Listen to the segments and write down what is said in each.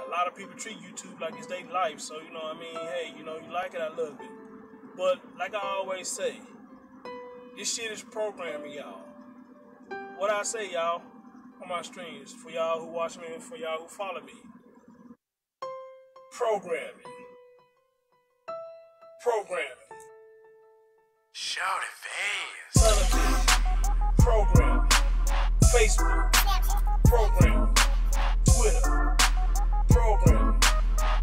a lot of people treat YouTube like it's their life. So, you know what I mean? Hey, you know, you like it, I love it. But like I always say, this shit is programming, y'all. What I say, y'all, on my streams, for y'all who watch me and for y'all who follow me. Programming. Shout it fast. Television. Programming. Facebook. Programming. Twitter. Programming.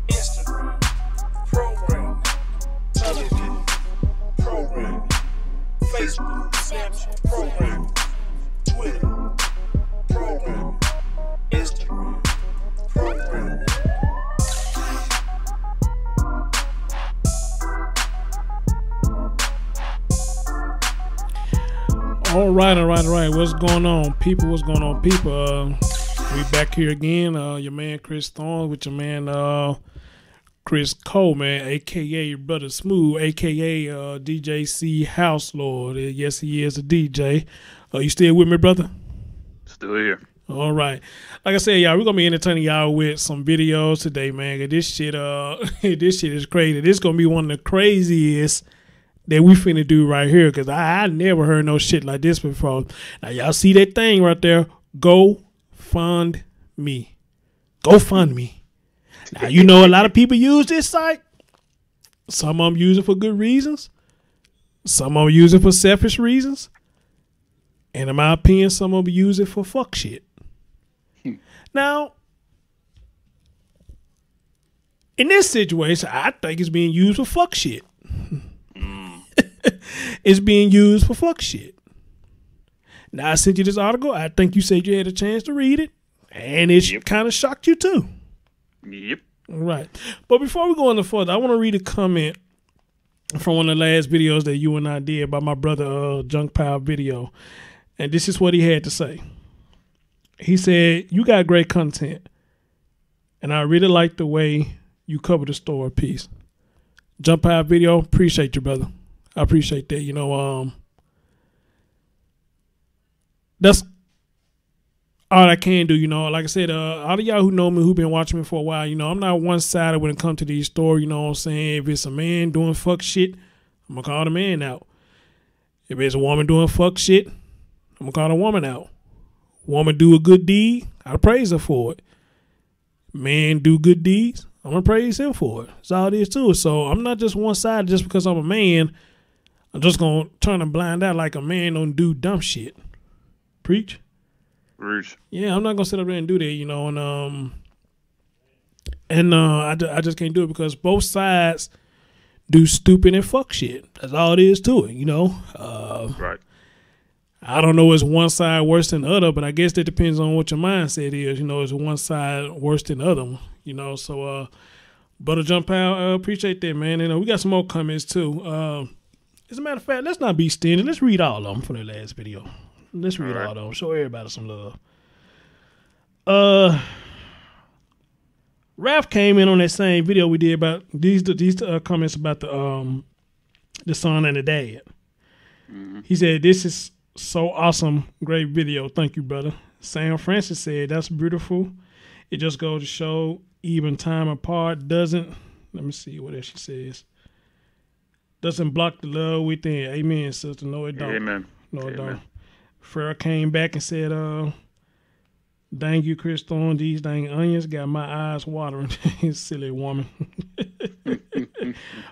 Instagram. Programming. Television. Programming. Facebook. Snapchat. Programming. Twitter. Programming. Instagram. Programming. All right. What's going on, people? We back here again. Your man Chris Thorne with your man Chris Cole, man, aka Brother Smooth, aka DJ C House Lord. Yes, he is a DJ. You still with me, brother? Still here. All right. Like I said, y'all, we're gonna be entertaining y'all with some videos today, man. This shit is crazy. This gonna be one of the craziest that we finna do right here, because I never heard no shit like this before. Now, y'all see that thing right there? GoFundMe. Now, you know a lot of people use this site. Some of them use it for good reasons. Some of them use it for selfish reasons. And in my opinion, some of them use it for fuck shit. Now, in this situation, I think it's being used for fuck shit. It's being used for fuck shit. Now, I sent you this article. I think you said you had a chance to read it. And it kind of shocked you too. Yep. Right. But before we go any further, I want to read a comment from one of the last videos that you and I did by my brother Junk Pile Video. And this is what he had to say. He said, "You got great content. And I really like the way you cover the story piece. Junk Pile Video, appreciate you, brother. I appreciate that. You know, that's all I can do. You know, like I said, all of y'all who know me, who been watching me for a while, you know, I'm not one-sided when it comes to these stories. You know what I'm saying? If it's a man doing fuck shit, I'm going to call the man out. If it's a woman doing fuck shit, I'm going to call the woman out. Woman do a good deed, I praise her for it. Man do good deeds, I'm going to praise him for it. That's all it is to it. So I'm not just one-sided just because I'm a man. I'm just going to turn a blind eye like a man don't do dumb shit. Preach. Yeah, I'm not going to sit up there and do that, you know. And I just can't do it because both sides do stupid and fuck shit. That's all it is to it, you know. Right. I don't know if it's one side worse than the other, but I guess that depends on what your mindset is. You know, is one side worse than the other one, you know. So, Brother Jump Out, appreciate that, man. And we got some more comments, too. As a matter of fact, let's not be stingy. Let's read all of them from the last video. Let's read all of them. Show everybody some love. Ralph came in on that same video we did about these comments about the son and the dad. Mm-hmm. He said, "This is so awesome. Great video. Thank you, brother." Sam Francis said, "That's beautiful. It just goes to show even time apart doesn't," let me see what else she says, "doesn't block the love within." Amen, sister. No, it don't. Amen. No, it don't. Farrah came back and said, "Dang you, Chris Thorne. These dang onions got my eyes watering." Silly woman.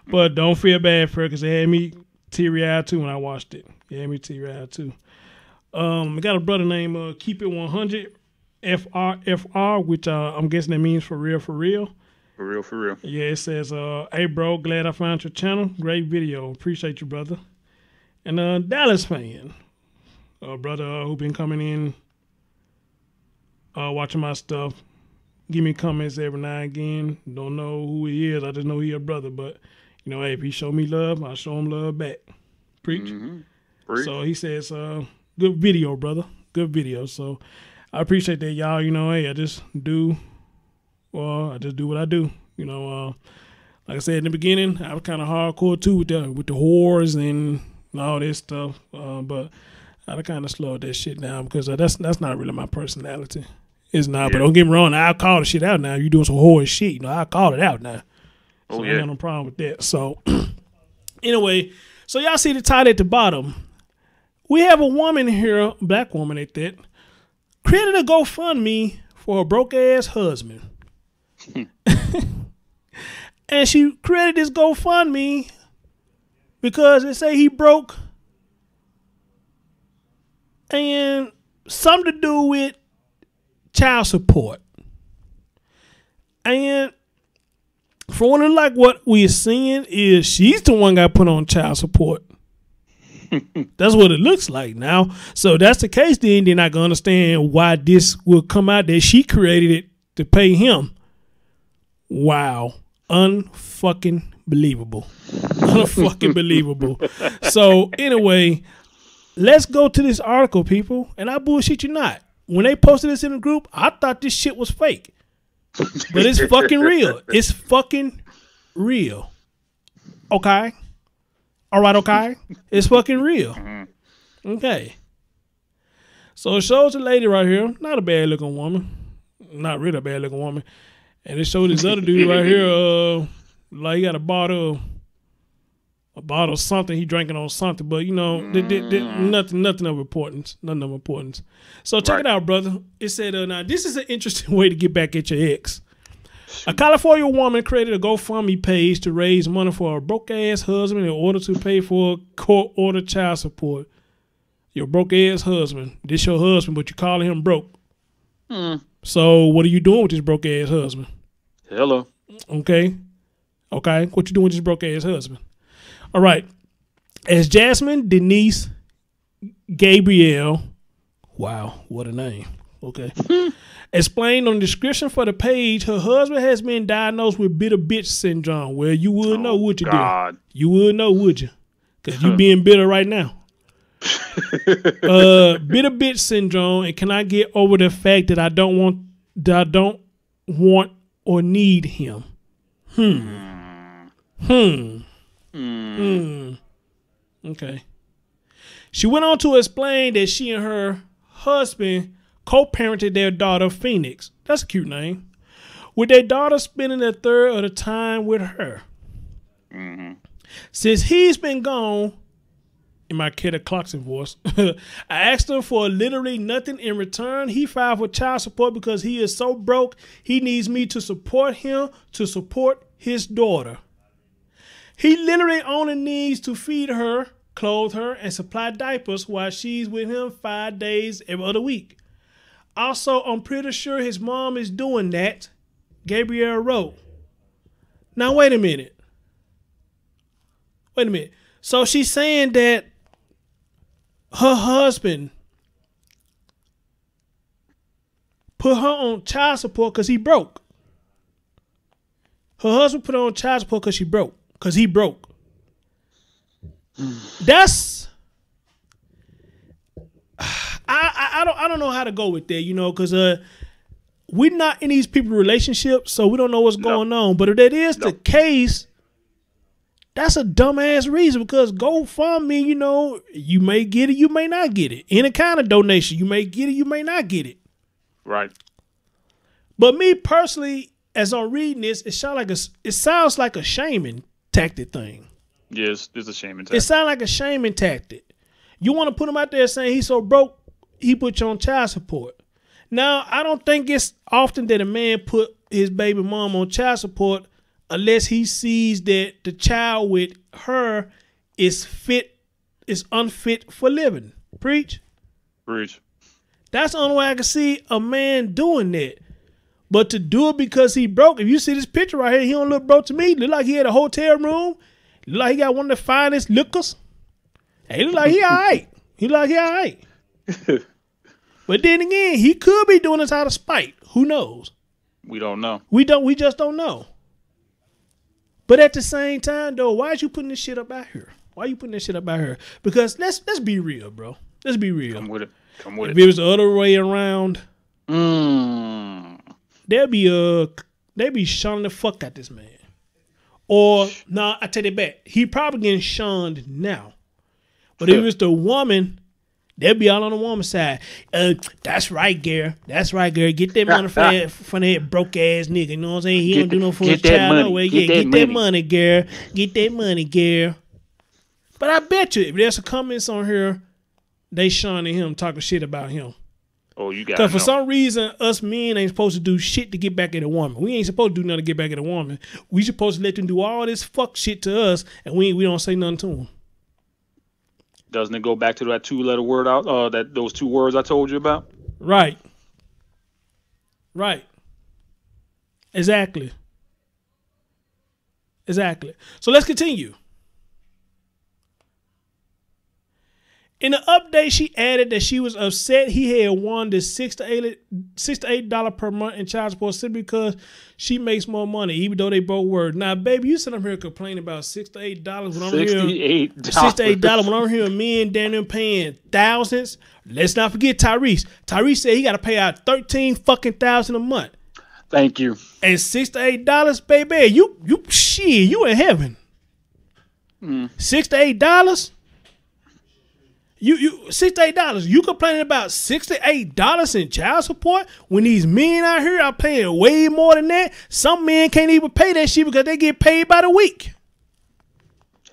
But don't feel bad, Farrah, because it had me teary-eyed too when I watched it. It had me teary-eyed too. I got a brother named Keep It 100 FRFR, which I'm guessing that means for real, for real. For real, for real. Yeah, it says, "Hey, bro, glad I found your channel. Great video. Appreciate you, brother." And Dallas fan, brother who been coming in, watching my stuff, give me comments every now and again. Don't know who he is. I just know he a brother. But, you know, hey, if he show me love, I show him love back. Preach. Mm-hmm. Preach. So he says, good video, brother. Good video. So I appreciate that, y'all. You know, hey, I just do what I do. You know, like I said in the beginning, I was kind of hardcore too with the whores and all this stuff. But I kind of slowed that shit down because that's not really my personality. It's not. Yeah. But don't get me wrong. I'll call the shit out now. You doing some horrid shit. You know, I'll call it out now. Oh, So I yeah. ain't got no problem with that. So anyway, so y'all see the title at the bottom. We have a woman here, black woman at that, created a GoFundMe for a broke ass husband. And she created this GoFundMe because they say he broke and something to do with child support. And for one of like what we're seeing is she's the one got put on child support. That's what it looks like now. So that's the case, then they're not gonna understand why this will come out that she created it to pay him. Wow. Unfucking believable. Unfucking believable. So anyway, let's go to this article, people. And I bullshit you not. When they posted this in the group, I thought this shit was fake. But it's fucking real. It's fucking real. Okay? All right, okay? It's fucking real. Okay. So it shows a lady right here. Not a bad looking woman. Not really a bad looking woman. And it showed this other dude right here. Like he got a bottle of something. He drinking on something. But, you know, nothing of importance. Nothing of importance. So check it out, brother. It said, now, this is an interesting way to get back at your ex. A California woman created a GoFundMe page to raise money for a broke-ass husband in order to pay for court-ordered child support. Your broke-ass husband. This your husband, but you calling him broke. So what are you doing with this broke-ass husband? Hello. Okay. What you doing with this broke-ass husband? All right. As Jasmine Denise Gabrielle, wow, what a name. Okay. Explained on the description for the page, her husband has been diagnosed with bitter bitch syndrome. Well, you would know, would you? God. You would know, would you? Because you being bitter right now. Bitter bitch syndrome, and can I get over the fact that I don't want or need him? Okay. She went on to explain that she and her husband co-parented their daughter, Phoenix. That's a cute name. With their daughter spending a third of the time with her. Since he's been gone, in my Kidda Clarkson voice, I asked him for literally nothing in return. He filed for child support because he is so broke, he needs me to support him to support his daughter. He literally only needs to feed her, clothe her, and supply diapers while she's with him 5 days every other week. Also, I'm pretty sure his mom is doing that, Gabrielle wrote. Now, wait a minute. So she's saying that her husband put her on child support because he broke. Her husband put her on child support because he broke. That's I don't know how to go with that, you know, because we're not in these people's relationships, so we don't know what's going on. But if that is the case, that's a dumbass reason, because GoFundMe, you know, you may get it, you may not get it. Any kind of donation, you may get it, you may not get it. Right. But me personally, as I'm reading this, it sounds like a shaming tactic thing. Yes, it's a shaming tactic. It sounds like a shaming tactic. You want to put him out there saying he's so broke, he put you on child support. Now, I don't think it's often that a man put his baby mom on child support unless he sees that the child with her is unfit for living. Preach. That's the only way I can see a man doing that. But to do it because he broke, if you see this picture right here, he don't look broke to me. Look like he had a hotel room. Look like he got one of the finest liquors. Hey, he look like he all right. But then again, he could be doing this out of spite. Who knows? We don't know. We just don't know. But at the same time, though, why is you putting this shit up out here? Because let's be real, bro. Let's be real. Come with it. If it was the other way around, they'd be shunning the fuck out this man. Or, I take it back. He probably getting shunned now. But if it was the woman They'll be all on the woman's side. That's right, Gary. That's right, Gary. Get that money from that broke ass nigga. You know what I'm saying? He don't do no for his child no way. Yeah, get that money, Gary. Get that money, Gary. But I bet you, if there's some comments on here, they shunning him, talking shit about him. Oh, you got it. Because for some reason, us men ain't supposed to do shit to get back at a woman. We ain't supposed to do nothing to get back at a woman. We supposed to let them do all this fuck shit to us, and we don't say nothing to them. Doesn't it go back to that 2-letter word out? Those 2 words I told you about. Right. Right. Exactly. So let's continue. In the update, she added that she was upset he had won the $6 to $8 per month in child support simply because she makes more money, even though they both work. Now, baby, you sit up here complaining about $6 to $8 when I'm hearing $6 to $8 when I'm hearing men down there paying thousands. Let's not forget Tyrese. Tyrese said he got to pay out $13,000 a month. Thank you. And $6 to $8, baby, you in heaven. $6 to $8. You $6 to $8. You complaining about $6 to $8 in child support when these men out here are paying way more than that? Some men can't even pay that shit because they get paid by the week.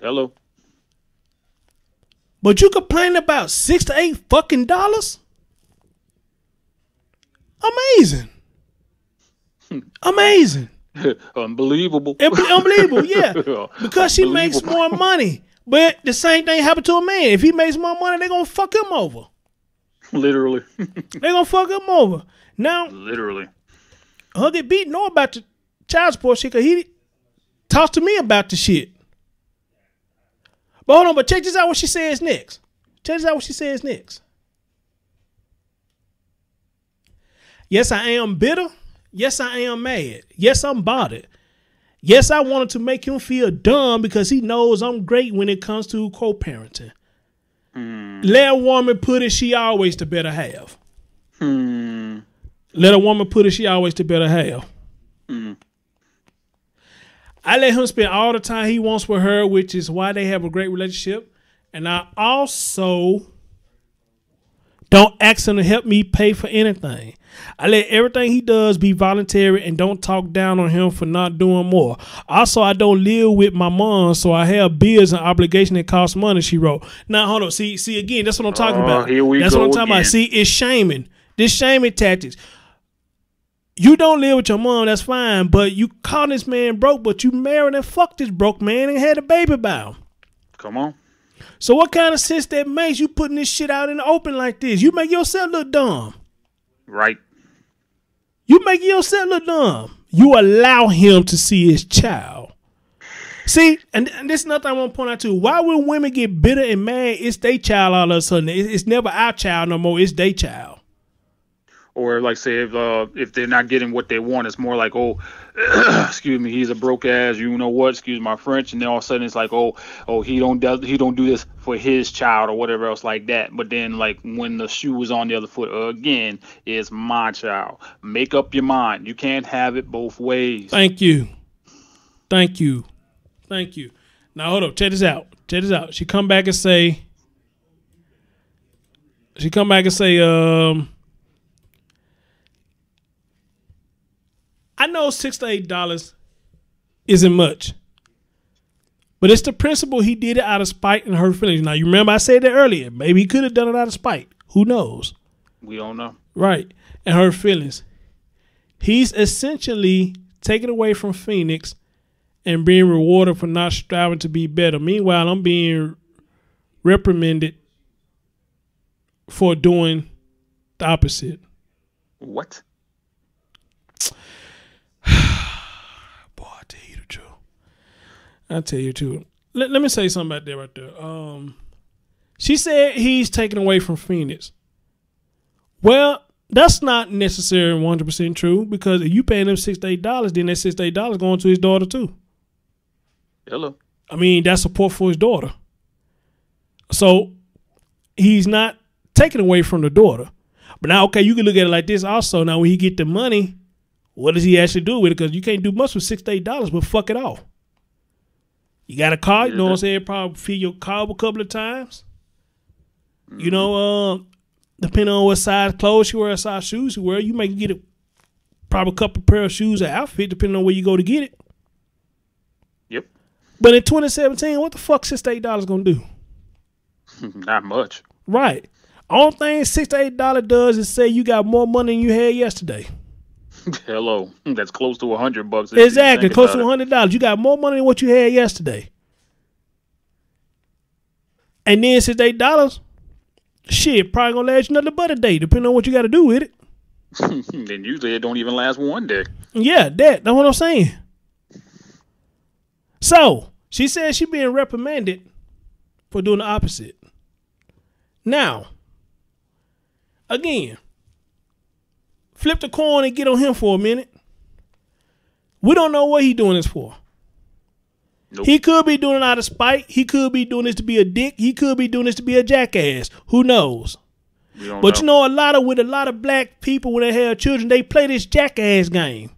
Hello. But you complaining about $6 to $8 fucking dollars? Amazing. Amazing. Unbelievable. Unbelievable, yeah. Because she makes more money. But the same thing happened to a man. If he makes more money, they're going to fuck him over. Literally. They're going to fuck him over. Now, literally. Huggy B know about the child support shit because he talks to me about the shit. But hold on, but check this out what she says next. Yes, I am bitter. Yes, I am mad. Yes, I'm bothered. Yes, I wanted to make him feel dumb because he knows I'm great when it comes to co-parenting. Let a woman put it, she always the better half. Let a woman put it, she always the better half. I let him spend all the time he wants with her, which is why they have a great relationship. And I also don't ask him to help me pay for anything. I let everything he does be voluntary and don't talk down on him for not doing more. Also, I don't live with my mom, so I have bills and obligations that cost money, she wrote. Now, hold on. See, again, that's what I'm talking about. That's what I'm talking about. See, it's shaming. This shaming tactics. You don't live with your mom, that's fine, but you call this man broke, but you married and fucked this broke man and had a baby by him. Come on. So what kind of sense that makes you putting this shit out in the open like this? You make yourself look dumb. Right. You make yourself look dumb. You allow him to see his child. See, and this is another thing I want to point out too. Why would women get bitter and mad? It's their child all of a sudden. It's never our child no more. It's their child. Or like say if they're not getting what they want, it's more like, oh, excuse me, he's a broke ass, you know what? Excuse my French, and then all of a sudden it's like, oh, he don't do this for his child or whatever else like that. But then like when the shoe is on the other foot again, it's my child. Make up your mind. You can't have it both ways. Thank you. Now hold up. Check this out. She come back and say. I know $6 to $8 isn't much, but it's the principle he did it out of spite and hurt feelings. Now, you remember I said that earlier. Maybe he could have done it out of spite. Who knows? We don't know. Right. And hurt feelings. He's essentially taken away from Phoenix and being rewarded for not striving to be better. Meanwhile, I'm being reprimanded for doing the opposite. What? Boy, I tell you the truth. I tell you the truth. Let me say something about that right there. She said he's taken away from Phoenix. Well, that's not necessarily 100% true because if you paying him $6 to $8, then that $6 to $8 going to his daughter too. Hello. I mean, that's support for his daughter. So he's not taken away from the daughter. But now, okay, you can look at it like this also. Now, when he get the money, what does he actually do with it? Because you can't do much with $6 to $8, but fuck it off. You got a car, you know what I'm saying? Probably fill your car a couple of times. You know, depending on what size clothes you wear, size shoes you wear, you may get probably a couple pair of shoes or outfit depending on where you go to get it. Yep. But in 2017, what the fuck $6 to $8 gonna do? Not much. Right. Only thing $6 to $8 does is say you got more money than you had yesterday. Hello. That's close to $100. Exactly, close to $100. You got more money than what you had yesterday. And then $6 to $8, shit, probably gonna last you another but a day, depending on what you got to do with it. Then usually it don't even last one day. Yeah, that's what I'm saying. So she said she being reprimanded for doing the opposite. Now, again, flip the coin and get on him for a minute. We don't know what he doing this for. Nope. He could be doing it out of spite. He could be doing this to be a dick. He could be doing this to be a jackass. Who knows? But you know, a lot of black people, when they have children, they play this jackass game.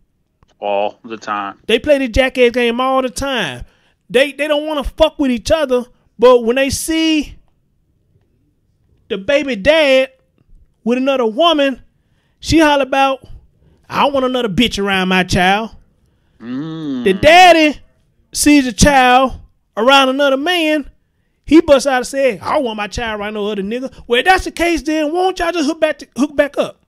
All the time. They play this jackass game all the time. They don't want to fuck with each other, but when they see the baby dad with another woman, she holler about, I don't want another bitch around my child. The daddy sees a child around another man, he busts out and says, I don't want my child around no other nigga. Well, if that's the case, then won't y'all just hook back up?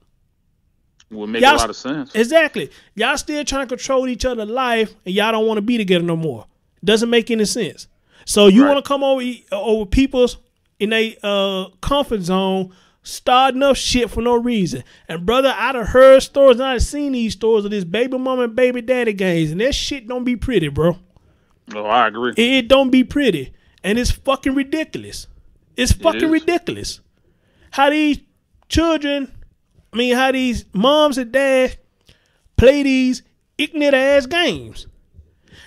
Would make a lot of sense. Exactly. Y'all still trying to control each other's life, and y'all don't want to be together no more. Doesn't make any sense. So you want to come over people's in a comfort zone, starting up shit for no reason. And brother, I done heard stories, and I done seen these stories of this baby mama and baby daddy games, and that shit don't be pretty, bro. Oh, I agree. It don't be pretty. And it's fucking ridiculous. It's fucking ridiculous. How these children, how these moms and dads play these ignorant ass games.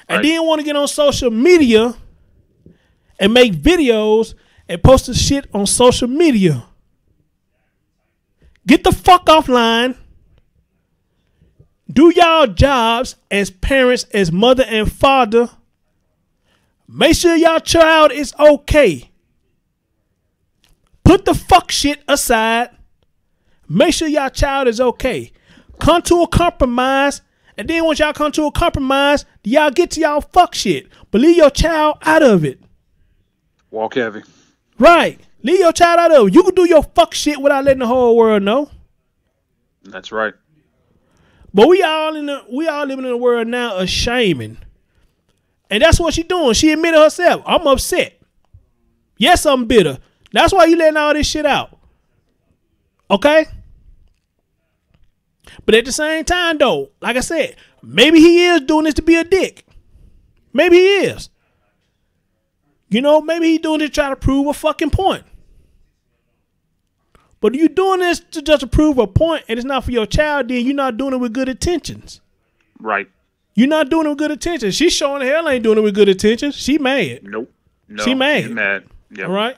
And then want to get on social media and make videos and post the shit on social media. Get the fuck offline. Do y'all jobs as parents, as mother and father. Make sure y'all child is okay. Put the fuck shit aside. Make sure y'all child is okay. Come to a compromise. And then once y'all come to a compromise, y'all get to y'all fuck shit. But leave your child out of it. Walk heavy. Right. Leave your child out of it. You can do your fuck shit without letting the whole world know. That's right. But we all living in a world now of shaming. And that's what she doing. She admitted herself. I'm upset. Yes, I'm bitter. That's why you letting all this shit out. Okay? But at the same time, though, like I said, maybe he is doing this to be a dick. Maybe he is. You know, maybe he's doing this to try to prove a fucking point. But if you're doing this to just to prove a point and it's not for your child, then you're not doing it with good intentions. Right. You're not doing it with good intentions. She's showing the hell ain't doing it with good intentions. She mad. Nope. No, she mad. She's mad. Yep. All right?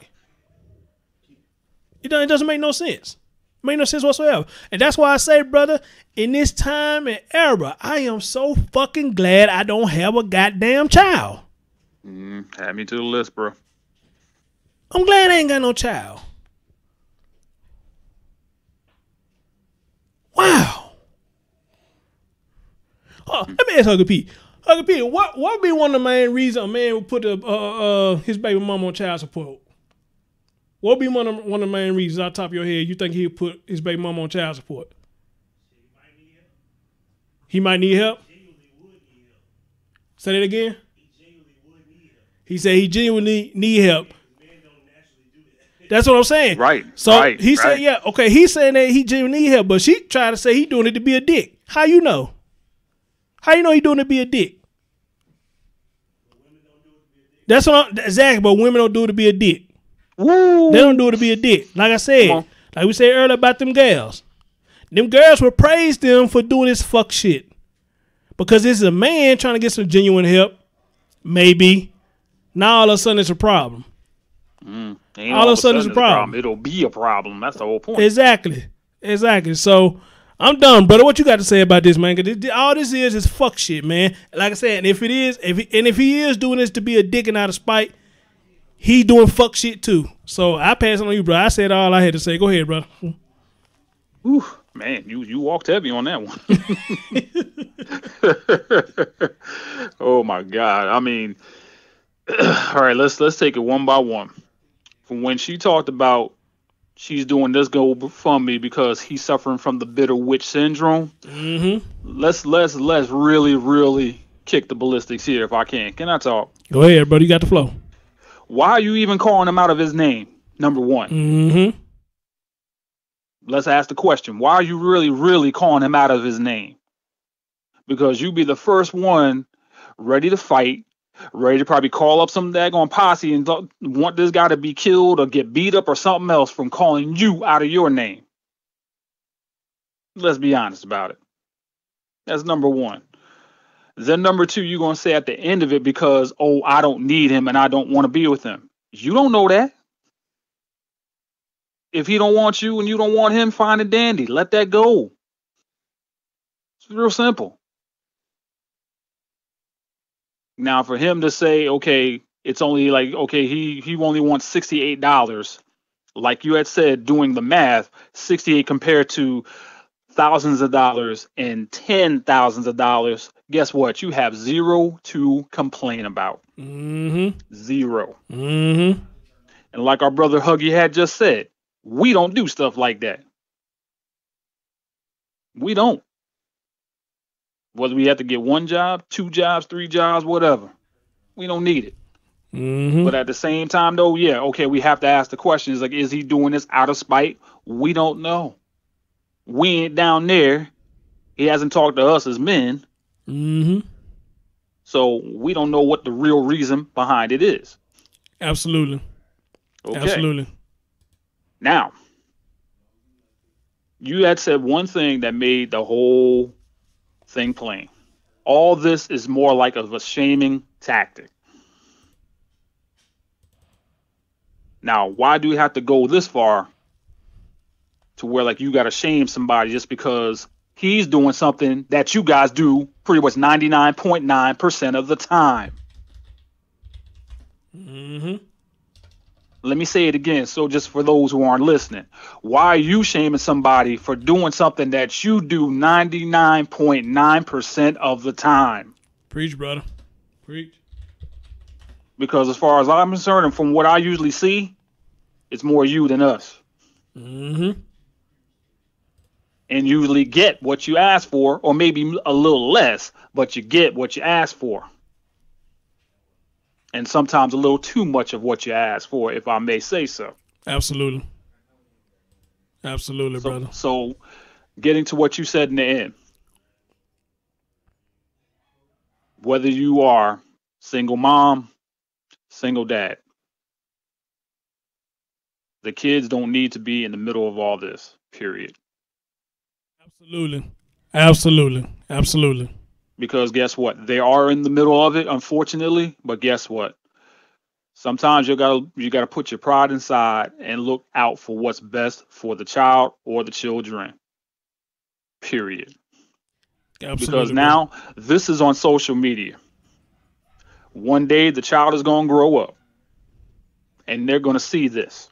It doesn't make no sense. Make no sense whatsoever. And that's why I say, brother, in this time and era, I am so fucking glad I don't have a goddamn child. Add me to the list, bro. I'm glad I ain't got no child. Wow. Oh, let me ask Huggy P. Huggy P, what would be one of the main reasons a man would put his baby mama on child support? What would be one of the main reasons off the top of your head you think he would put his baby mama on child support? He might need help. Say that again. He said he genuinely need help. That's what I'm saying. Right. So he said, yeah, okay. He's saying that he genuinely need help, but she tried to say he doing it to be a dick. How you know? How you know he doing it to be a dick? That's what exactly. But women don't do it to be a dick. Woo. They don't do it to be a dick. Like I said, like we said earlier about them girls. Them girls will praise them for doing this fuck shit. Because this is a man trying to get some genuine help. Maybe. Now all of a sudden it's a problem. All of a sudden it's a problem. It'll be a problem. That's the whole point. Exactly. So I'm done, brother. What you got to say about this, man? Cause all this is fuck shit, man. Like I said, and if he is doing this to be a dick and out of spite, he doing fuck shit too. So I pass it on you, bro. I said all I had to say. Go ahead, bro. Ooh, man, you walked heavy on that one. Oh my God. I mean, all right, let's take it one by one. From when she talked about she's doing this GoFundMe because he's suffering from the bitter witch syndrome. Mm-hmm. Let's really kick the ballistics here if I can. Can I talk? Go ahead, bro. You got the flow. Why are you even calling him out of his name? Number one. Mm-hmm. Let's ask the question. Why are you really calling him out of his name? Because you be the first one ready to fight, ready to probably call up some daggone posse and want this guy to be killed or get beat up or something else from calling you out of your name. Let's be honest about it. That's number one. Then number two, you're going to say at the end of it because, oh, I don't need him and I don't want to be with him. You don't know that. If he don't want you and you don't want him, fine and dandy. Let that go. It's real simple. Now, for him to say, okay, it's only like, okay, he only wants $68. Like you had said, doing the math, 68 compared to thousands of dollars and $10,000. Guess what? You have zero to complain about. Mm-hmm. Zero. Mm-hmm. And like our brother Huggy had just said, we don't do stuff like that. We don't. Whether we have to get one job, two jobs, three jobs, whatever. We don't need it. Mm-hmm. But at the same time, though, yeah, okay, we have to ask the question. Is like, is he doing this out of spite? We don't know. We ain't down there. He hasn't talked to us as men. Mm-hmm. So we don't know what the real reason behind it is. Absolutely. Okay. Absolutely. Now, you had said one thing that made the whole thing plain. All this is more like of a shaming tactic. Now, why do we have to go this far to where like you got to shame somebody just because he's doing something that you guys do pretty much 99.9% of the time? Mm-hmm. Let me say it again. So just for those who aren't listening, why are you shaming somebody for doing something that you do 99.9% of the time? Preach, brother. Preach. Because as far as I'm concerned, and from what I usually see, it's more you than us. Mm-hmm. And usually get what you ask for, or maybe a little less, but you get what you ask for. And sometimes a little too much of what you ask for, if I may say so. Absolutely. Absolutely, brother. So getting to what you said in the end, whether you are single mom, single dad, the kids don't need to be in the middle of all this, period. Absolutely. Absolutely. Absolutely. Because guess what? They are in the middle of it, unfortunately. But guess what? Sometimes you gotta put your pride inside and look out for what's best for the child or the children. Period. Absolutely. Because now this is on social media. One day the child is gonna grow up and they're gonna see this.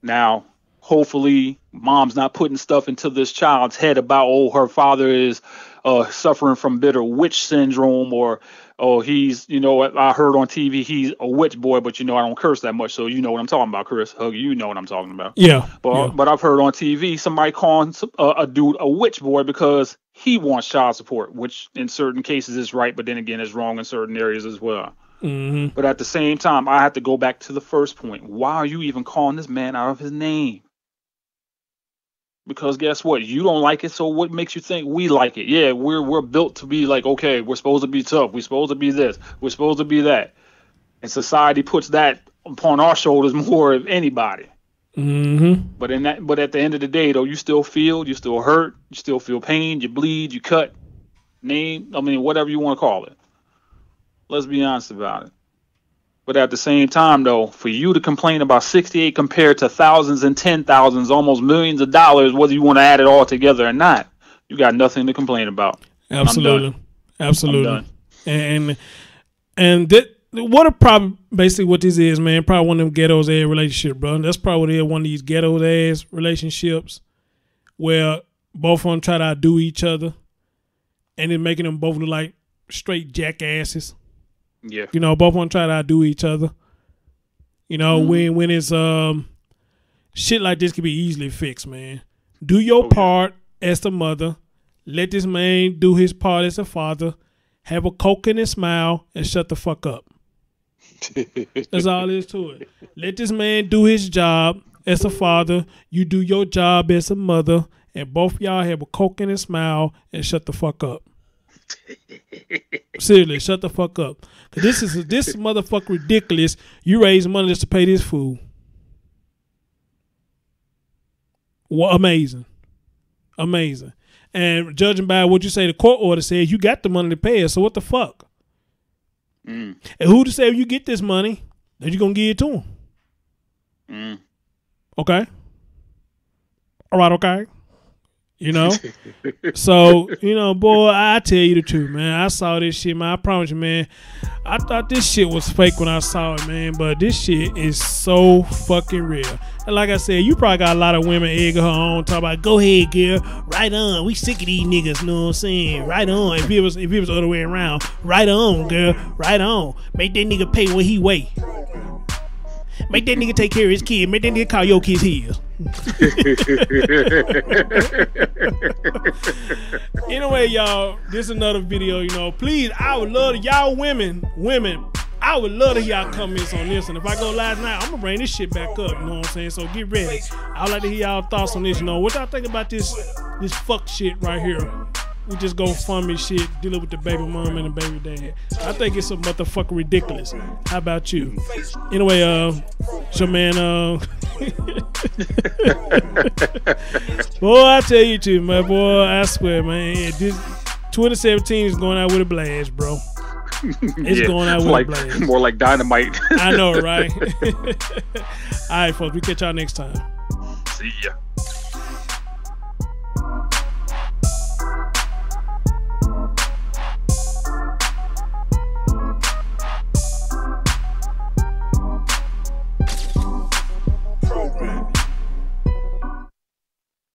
Now, hopefully, mom's not putting stuff into this child's head about, oh, her father is suffering from bitter witch syndrome, or, oh, he's, I heard on TV he's a witch boy, but I don't curse that much, so you know what I'm talking about, Chris. Huggy, you know what I'm talking about. Yeah. But I've heard on TV somebody calling a dude a witch boy because he wants child support, which in certain cases is right, but then again is wrong in certain areas as well. Mm-hmm. But at the same time, I have to go back to the first point. Why are you even calling this man out of his name? Because guess what? You don't like it, so what makes you think we like it? Yeah, we're built to be like, okay, we're supposed to be tough. We're supposed to be this. We're supposed to be that. And society puts that upon our shoulders more of anybody. Mm-hmm. But at the end of the day, though, you still feel, you still hurt, you still feel pain, you bleed, you cut, whatever you want to call it. Let's be honest about it. But at the same time, though, for you to complain about 68 compared to thousands and 10,000s, almost millions of dollars, whether you want to add it all together or not, you got nothing to complain about. Absolutely. Absolutely. And what a probably basically what this is, man. Probably one of them ghettos ass relationship, bro. That's probably what it is, one of these ghetto ass relationships where both of them try to outdo each other, and then making them both look like straight jackasses. Yeah. You know, both of them try to outdo each other. You know, when it's shit like this can be easily fixed, man. Do your part as the mother. Let this man do his part as a father. Have a Coke and a smile and shut the fuck up. That's all there is to it. Let this man do his job as a father. You do your job as a mother. And both of y'all have a Coke and a smile and shut the fuck up. Seriously, shut the fuck up. Cause this is motherfucker ridiculous. You raise money just to pay this fool. Well, amazing. And judging by what you say, the court order says you got the money to pay it. So what the fuck? And who to say if you get this money that you're gonna give it to him? Okay. All right. Okay. You know, so, you know, boy, I tell you the truth, man. I saw this shit, man. I promise you, man. I thought this shit was fake when I saw it, man. But this shit is so fucking real. And like I said, you probably got a lot of women egging her on, talking about, go ahead, girl, right on. We sick of these niggas, know what I'm saying? Right on. If it was the other way around, right on, girl, right on. Make that nigga pay what he weigh. Make that nigga take care of his kid. Make that nigga call your kids his. Anyway, y'all, this is another video. You know, please, I would love to, y'all women, I would love to hear y'all comments on this. And if I go live tonight, I'm gonna bring this shit back up. You know what I'm saying? So get ready. I'd like to hear y'all thoughts on this. You know, what y'all think about this fuck shit right here? We just go fund shit, dealing with the baby mom and the baby dad. I think it's a motherfucker ridiculous. How about you? Anyway, it's your man, boy, I tell you too, my boy, I swear, man, this 2017 is going out with a blast, bro. It's going out with a blast. More like dynamite. I know, right? All right, folks, we catch y'all next time. See ya.